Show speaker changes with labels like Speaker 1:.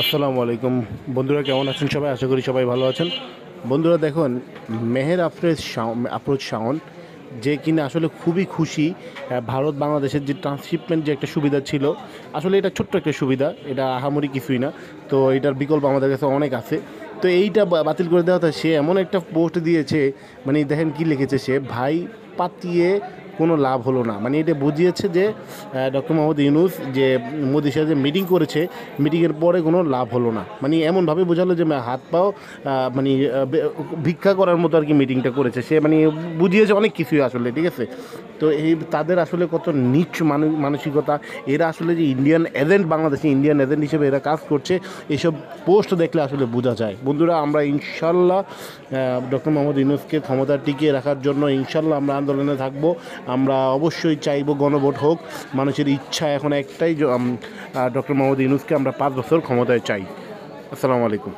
Speaker 1: আসসালামু আলাইকুম বন্ধুরা, কেমন আছেন সবাই? আশা করি সবাই ভালো আছেন। বন্ধুরা দেখুন, মেহের আফরোজ শাওন যে কিনা আসলে খুবই খুশি। ভারত বাংলাদেশের যে ট্রান্সশিপমেন্ট যে একটা সুবিধা ছিল, আসলে এটা ছোট্ট একটা সুবিধা, এটা আহামরি কিছুই না। তো এটার বিকল্প আমাদের কাছে অনেক আছে। তো এইটা বাতিল করে দেওয়াতে সে এমন একটা পোস্ট দিয়েছে, মানে দেখেন কি লিখেছে সে, ভাই পাতিয়ে কোনো লাভ হলো না। মানে এটা বুঝিয়েছে যে ডক্টর মোহাম্মদ ইউনূস যে মোদির সাথে মিটিং করেছে, মিটিংয়ের পরে কোনো লাভ হলো না। মানে এমনভাবে বোঝালো যে হাত পাও মানে ভিক্ষা করার মতো আর কি মিটিংটা করেছে সে, মানে বুঝিয়েছে অনেক কিছুই আসলে, ঠিক আছে। তো এই তাদের আসলে কত নিচ মানসিকতা। এরা আসলে যে ইন্ডিয়ান এজেন্ট, বাংলাদেশে ইন্ডিয়ান এজেন্ট হিসেবে এরা কাজ করছে, এইসব পোস্ট দেখলে আসলে বোঝা যায়। বন্ধুরা, আমরা ইনশাল্লাহ ডক্টর মোহাম্মদ ইউনূসকে ক্ষমতা টিকিয়ে রাখার জন্য ইনশাল্লাহ আমরা আন্দোলনে থাকব। আমরা অবশ্যই চাইব গণভোট হোক। মানুষের ইচ্ছা এখন একটাই, ডক্টর মোহাম্মদ ইউনূসকে আমরা 5 বছর ক্ষমতায় চাই। আসসালামু আলাইকুম।